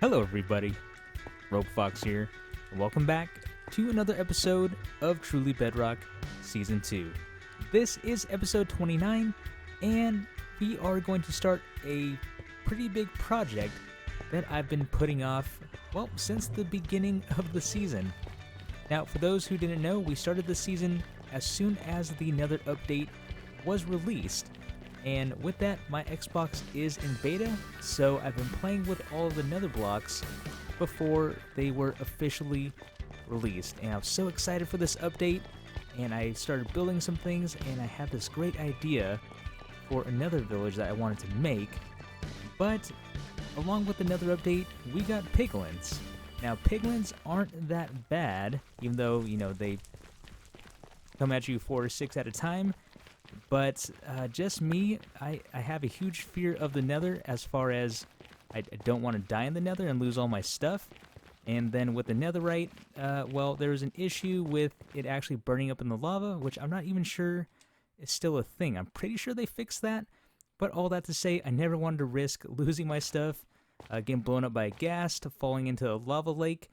Hello everybody, Fox here, and welcome back to another episode of Truly Bedrock Season 2. This is episode 29, and we are going to start a pretty big project that I've been putting off, well, since the beginning of the season. Now, for those who didn't know, we started the season as soon as the Nether update was released. And with that, my Xbox is in beta, so I've been playing with all of the Nether blocks before they were officially released. And I was so excited for this update, and I started building some things, and I had this great idea for another village that I wanted to make. But along with the Nether update, we got piglins. Now, piglins aren't that bad, even though, they come at you 4 or 6 at a time. But just me, I have a huge fear of the Nether, as far as I don't want to die in the Nether and lose all my stuff. And then with the Netherite, well, there's an issue with it actually burning up in the lava, which I'm not even sure is still a thing. I'm pretty sure they fixed that. But all that to say, I never wanted to risk losing my stuff, getting blown up by a gas, to falling into a lava lake.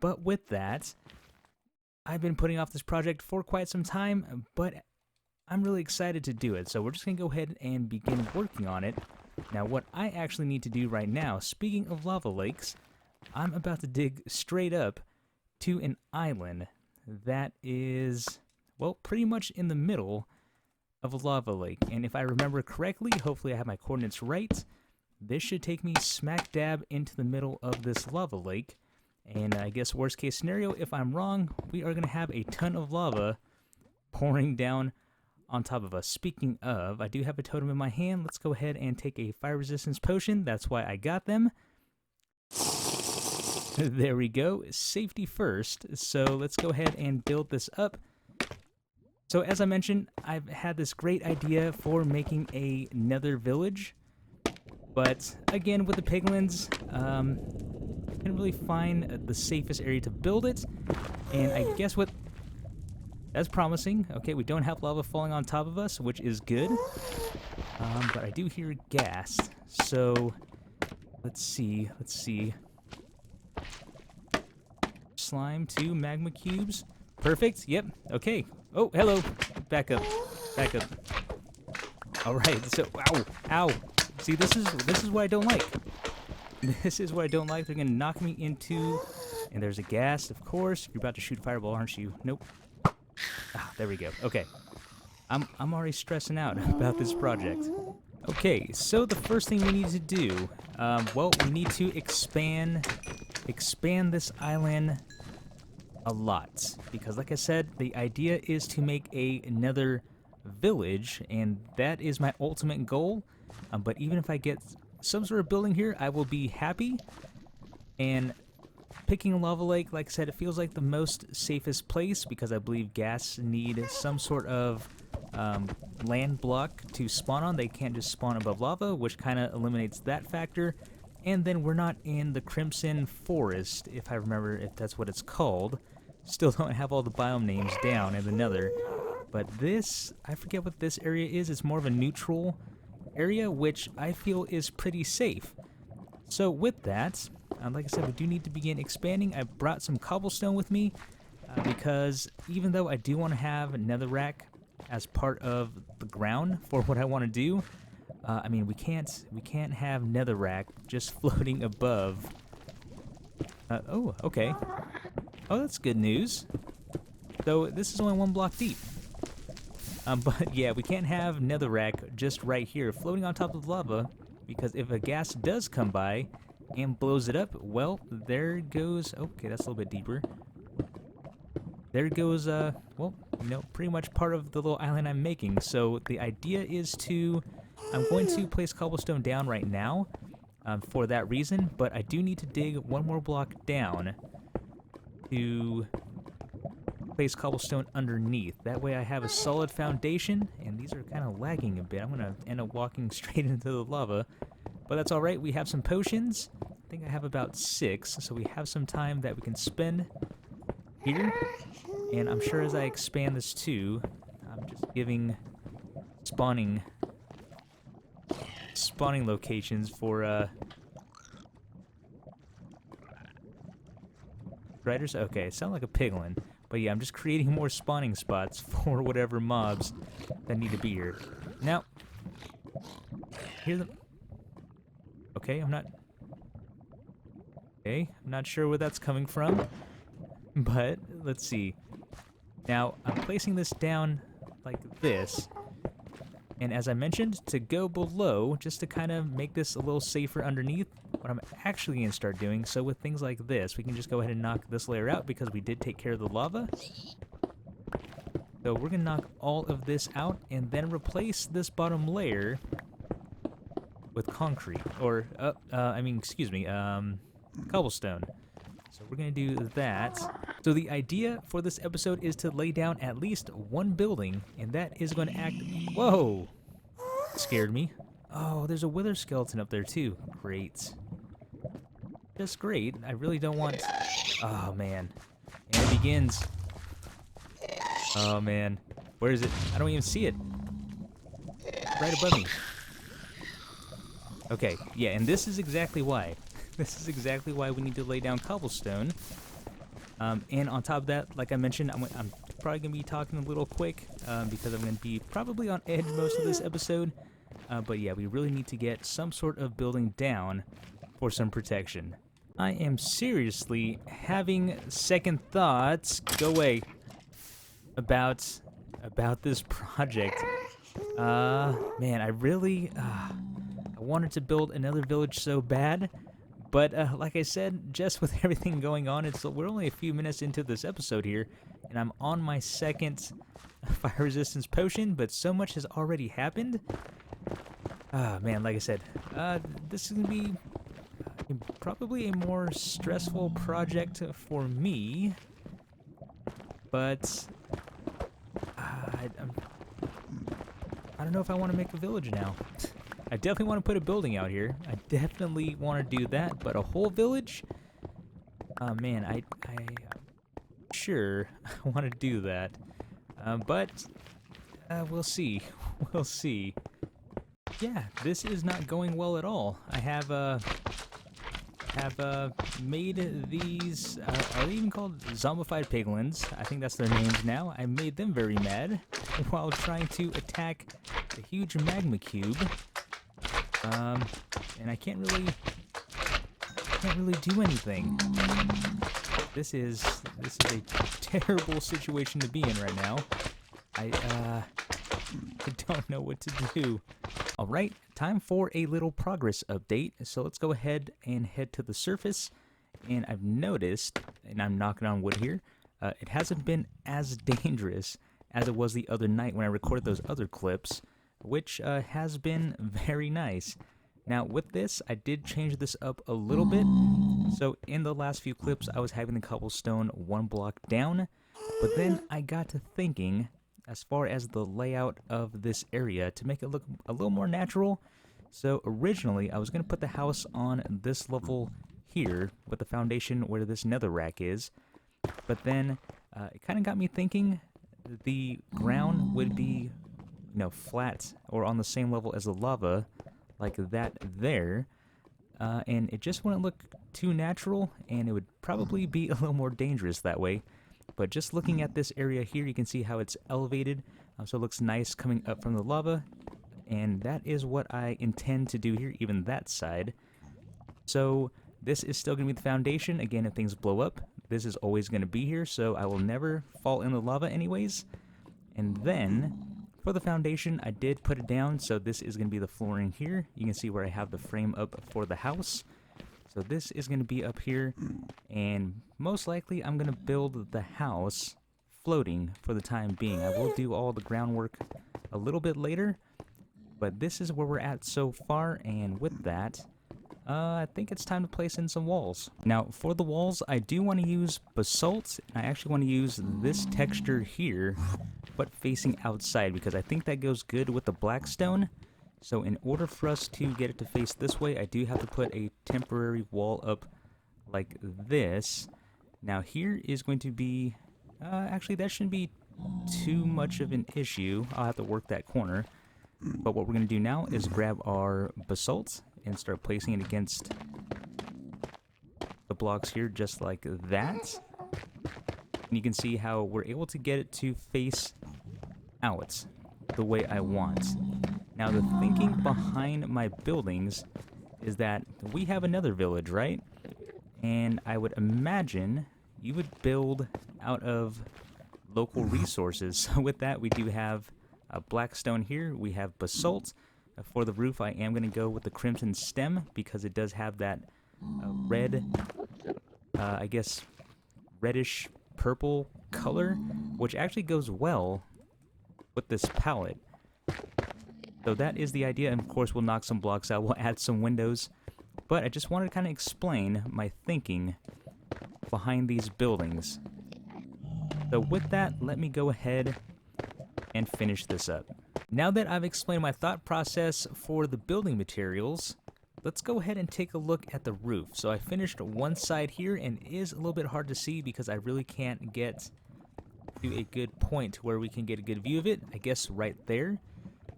But with that, I've been putting off this project for quite some time, but I'm really excited to do it, so we're just going to go ahead and begin working on it. Now, what I actually need to do right now, speaking of lava lakes, I'm about to dig straight up to an island that is, well, pretty much in the middle of a lava lake. And if I remember correctly, hopefully I have my coordinates right, this should take me smack dab into the middle of this lava lake. And I guess worst case scenario, if I'm wrong, we are going to have a ton of lava pouring down on top of us. Speaking of, I do have a totem in my hand. Let's go ahead and take a fire resistance potion. That's why I got them. There we go. Safety first. So let's go ahead and build this up. So as I mentioned, I've had this great idea for making a Nether village. But again, with the piglins, I couldn't really find the safest area to build it. And I guess what... That's promising. Okay, we don't have lava falling on top of us, which is good. But I do hear gas. So, let's see. Slime 2 magma cubes. Perfect. Yep. Okay. Oh, hello. Back up. All right. So, ow. See, this is what I don't like. This is what I don't like. They're gonna knock me into. And there's a gas, of course. You're about to shoot a fireball, aren't you? Nope. Ah, there we go. Okay. I'm already stressing out about this project. Okay, so the first thing we need to do, well, we need to expand this island a lot. Because like I said, the idea is to make a Nether village, and that is my ultimate goal. But even if I get some sort of building here, I will be happy. And picking a lava lake, like I said, it feels like the most safest place because I believe gas need some sort of land block to spawn on. They can't just spawn above lava, which kind of eliminates that factor. And then we're not in the Crimson Forest, if I remember if that's what it's called. Still don't have all the biome names down in the Nether. But this, I forget what this area is. It's more of a neutral area, which I feel is pretty safe. So with that, like I said, we do need to begin expanding. I brought some cobblestone with me because even though I do want to have netherrack as part of the ground for what I want to do, I mean we can't have netherrack just floating above. Oh, okay. Oh, that's good news. So this is only 1 block deep. But yeah, we can't have netherrack just right here floating on top of lava, because if a gas does come by and blows it up, well, there goes... Okay, that's a little bit deeper. There goes, well, pretty much part of the little island I'm making. So the idea is to... I'm going to place cobblestone down right now for that reason, but I do need to dig 1 more block down to place cobblestone underneath. That way I have a solid foundation, and these are kind of lagging a bit. I'm going to end up walking straight into the lava. But that's alright, we have some potions. I think I have about 6, so we have some time that we can spend here. And I'm sure as I expand this too, I'm just giving spawning locations for Riders? Okay, sound like a piglin. But yeah, I'm just creating more spawning spots for whatever mobs that need to be here. Now, hear them. Okay, I'm not. Okay, I'm not sure where that's coming from. But let's see. Now, I'm placing this down like this. And as I mentioned, to go below, just to kind of make this a little safer underneath, what I'm actually going to start doing, so with things like this, we can just go ahead and knock this layer out because we did take care of the lava. So we're going to knock all of this out and then replace this bottom layer with concrete. Or, cobblestone. So we're going to do that. So the idea for this episode is to lay down at least one building, and that is going to act... Whoa! Scared me. Oh, there's a wither skeleton up there too. Great. Just great. I really don't want... Oh, man. And it begins. Oh, man. Where is it? I don't even see it. Right above me. Okay, yeah, and this is exactly why. This is exactly why we need to lay down cobblestone. And on top of that, like I mentioned, I'm probably going to be talking a little quick because I'm going to be probably on edge most of this episode. But yeah, we really need to get some sort of building down for some protection. I am seriously having second thoughts, go away, about this project. Man, I really, I wanted to build another village so bad. But like I said, just with everything going on, we're only a few minutes into this episode here, and I'm on my second fire resistance potion, but so much has already happened. Man, like I said, this is going to be probably a more stressful project for me, but I don't know if I want to make a village now. I definitely want to put a building out here. I definitely want to do that, but a whole village? Man, I'm sure I want to do that. But we'll see. We'll see. Yeah, this is not going well at all. I have made these, are they even called zombified piglins? I think that's their names now. I made them very mad while trying to attack the huge magma cube. And I can't really do anything. This is a terrible situation to be in right now. I don't know what to do. All right, time for a little progress update. So let's go ahead and head to the surface. And I've noticed, and I'm knocking on wood here, it hasn't been as dangerous as it was the other night when I recorded those other clips, which has been very nice. Now with this, I did change this up a little bit. So in the last few clips, I was having the cobblestone one block down, but then I got to thinking as far as the layout of this area to make it look a little more natural. So originally, I was going to put the house on this level here with the foundation where this nether rack is, but then it kind of got me thinking the ground would be, you know, flat or on the same level as the lava, like that there, and it just wouldn't look too natural, and it would probably be a little more dangerous that way. But just looking at this area here, you can see how it's elevated, so it looks nice coming up from the lava, and that is what I intend to do here, even that side. So this is still going to be the foundation. Again, if things blow up, this is always going to be here, so I will never fall in the lava anyways. And then for the foundation, I did put it down, so this is going to be the flooring here. You can see where I have the frame up for the house. So this is going to be up here, and most likely I'm going to build the house floating for the time being. I will do all the groundwork a little bit later, but this is where we're at so far, and with that, I think it's time to place in some walls. Now, for the walls, I do want to use basalt. I actually want to use this texture here, but facing outside, because I think that goes good with the blackstone. So in order for us to get it to face this way, I do have to put a temporary wall up like this. Now here is going to be, actually that shouldn't be too much of an issue. I'll have to work that corner. But what we're going to do now is grab our basalt and start placing it against the blocks here just like that. And you can see how we're able to get it to face out the way I want. Now, the thinking behind my buildings is that we have another village, right? And I would imagine you would build out of local resources. So with that, we do have black stone here. We have basalt. For the roof, I am going to go with the crimson stem because it does have that red, I guess, reddish purple color, which actually goes well with this palette. So that is the idea, and of course we'll knock some blocks out, we'll add some windows, but I just wanted to kind of explain my thinking behind these buildings. So with that, let me go ahead and finish this up. Now that I've explained my thought process for the building materials, let's go ahead and take a look at the roof. So I finished one side here, and it is a little bit hard to see because I really can't get to a good point where we can get a good view of it, I guess right there.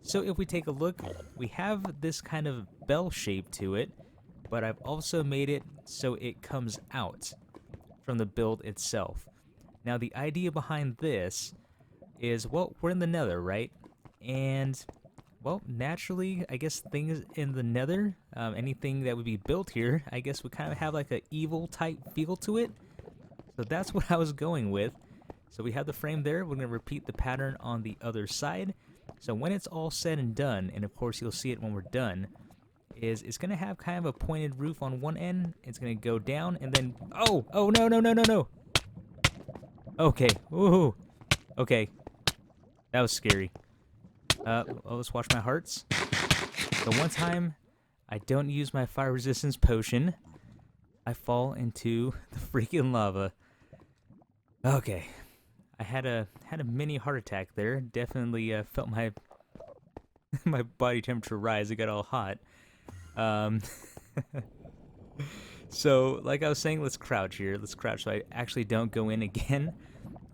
So if we take a look, we have this kind of bell shape to it, but I've also made it so it comes out from the build itself. Now the idea behind this is, well, we're in the Nether, right? And, well, naturally, I guess things in the Nether, anything that would be built here, I guess would kind of have like an evil type feel to it. So that's what I was going with. So we have the frame there. We're going to repeat the pattern on the other side. So when it's all said and done, and of course you'll see it when we're done, is it's going to have kind of a pointed roof on one end. It's going to go down and then, oh, no. Okay, ooh, okay, that was scary. Let's watch my hearts. The one time I don't use my fire resistance potion, I fall into the freaking lava. Okay. I had a mini heart attack there. Definitely felt my my body temperature rise. It got all hot. So, like I was saying, let's crouch here. Let's crouch so I actually don't go in again.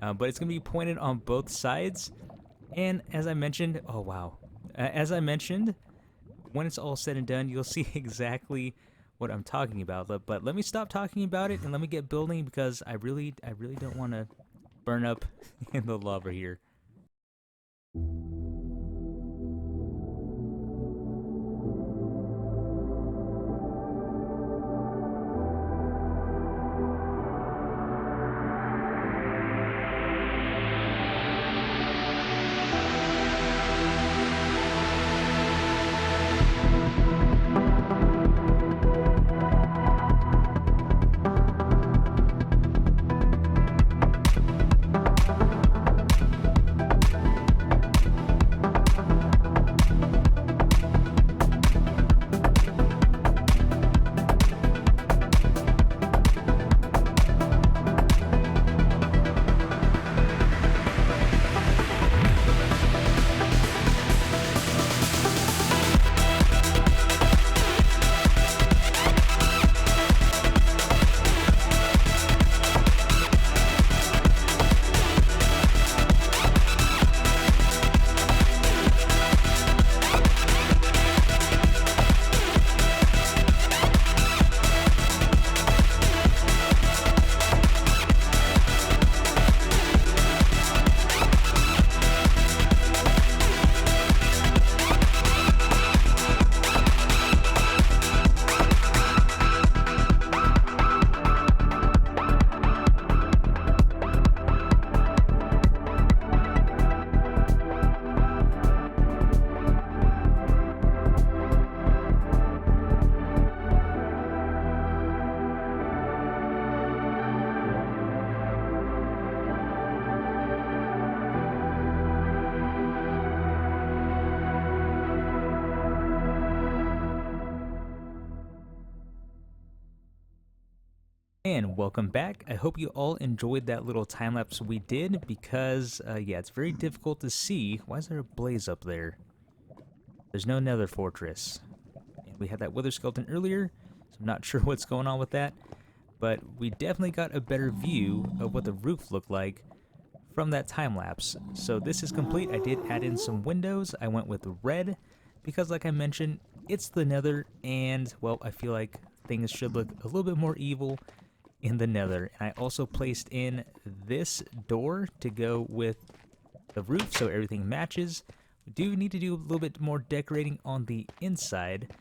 But it's gonna be pointed on both sides. And as I mentioned, oh wow, as I mentioned, when it's all said and done, you'll see exactly what I'm talking about. But let me stop talking about it and let me get building because I really don't want to burn up in the lava here. And welcome back. I hope you all enjoyed that little time lapse we did because, yeah, it's very difficult to see. Why is there a blaze up there? There's no Nether fortress. And we had that wither skeleton earlier, so I'm not sure what's going on with that. But we definitely got a better view of what the roof looked like from that time lapse. So this is complete. I did add in some windows. I went with red because, like I mentioned, it's the Nether, and, well, I feel like things should look a little bit more evil in the Nether. And I also placed in this door to go with the roof so everything matches. We do need to do a little bit more decorating on the inside,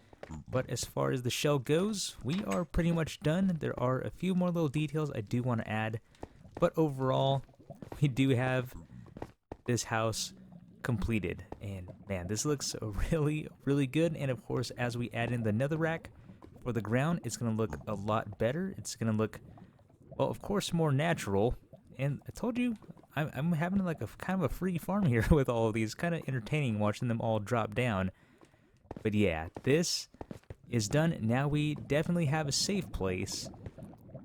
but as far as the shell goes, we are pretty much done. There are a few more little details I do want to add, but overall, we do have this house completed. And man, this looks really, really good. And of course, as we add in the netherrack for the ground, it's going to look a lot better. It's going to look, well, of course, more natural. And I told you, I'm having like a kind of a free farm here with all of these. Kind of entertaining watching them all drop down. But yeah, this is done. Now we definitely have a safe place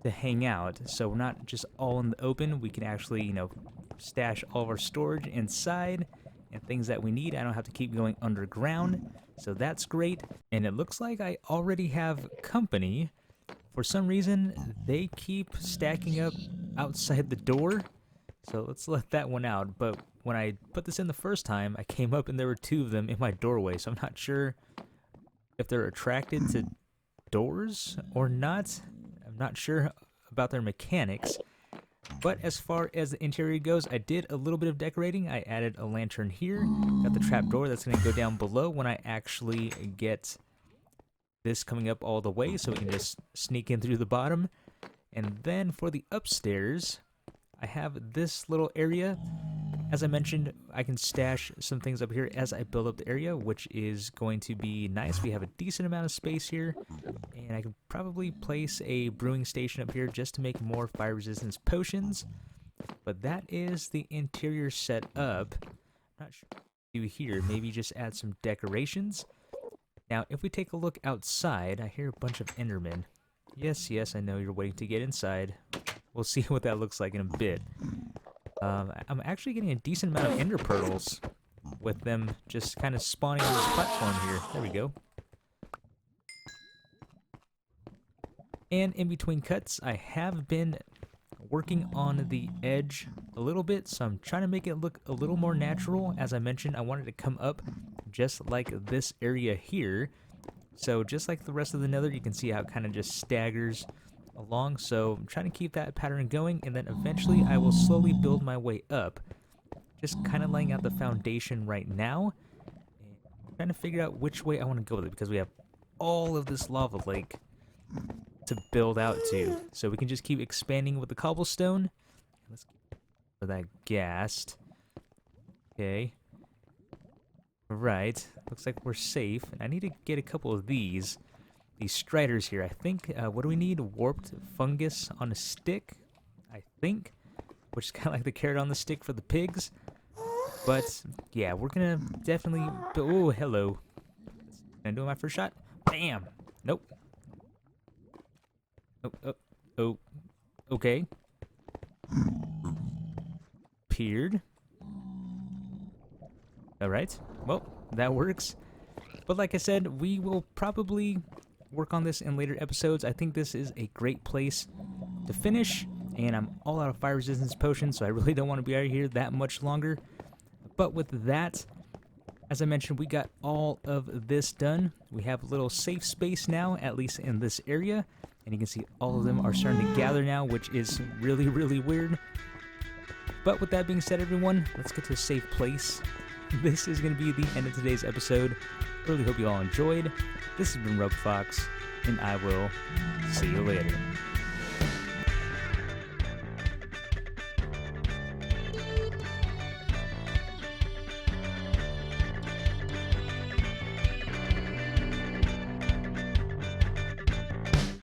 to hang out. So we're not just all in the open. We can actually, you know, stash all of our storage inside and things that we need. I don't have to keep going underground. So that's great. And it looks like I already have company. For some reason, they keep stacking up outside the door. So let's let that one out. But when I put this in the first time, I came up and there were 2 of them in my doorway. So I'm not sure if they're attracted to doors or not. I'm not sure about their mechanics. But as far as the interior goes, I did a little bit of decorating. I added a lantern here. Got the trap door that's going to go down below when I actually get this coming up all the way, so we can just sneak in through the bottom. And then for the upstairs, I have this little area. As I mentioned, I can stash some things up here as I build up the area, which is going to be nice. We have a decent amount of space here, and I can probably place a brewing station up here just to make more fire resistance potions. But that is the interior set up. Not sure what to do here. Maybe just add some decorations. Now, if we take a look outside, I hear a bunch of Endermen. Yes, I know you're waiting to get inside. We'll see what that looks like in a bit. I'm actually getting a decent amount of ender pearls with them just kind of spawning on this platform here. There we go. And in between cuts, I have been working on the edge a little bit, so I'm trying to make it look a little more natural. As I mentioned, I wanted to come up just like this area here. So just like the rest of the nether, you can see how it kind of just staggers along. So I'm trying to keep that pattern going, and then eventually I will slowly build my way up. Just kind of laying out the foundation right now. And I'm trying to figure out which way I want to go with it, because we have all of this lava lake to build out to. So we can just keep expanding with the cobblestone. Let's get for that ghast. Okay. Right. Looks like we're safe. And I need to get a couple of these striders here. I think, what do we need? Warped fungus on a stick, I think. Which is kind of like the carrot on the stick for the pigs. But, yeah, we're gonna definitely... Oh, hello. Can I do my first shot? Bam! Nope. Oh. Okay. Peered. Alright. Well, that works. But like I said, we will probably work on this in later episodes. I think this is a great place to finish, and I'm all out of fire resistance potions, so I really don't want to be out here that much longer. But with that, as I mentioned, we got all of this done. We have a little safe space now, at least in this area, and you can see all of them are starting to gather now, which is really, really weird. But with that being said, everyone, let's get to a safe place. This is going to be the end of today's episode. Really hope you all enjoyed. This has been RogueFox, and I will see you later.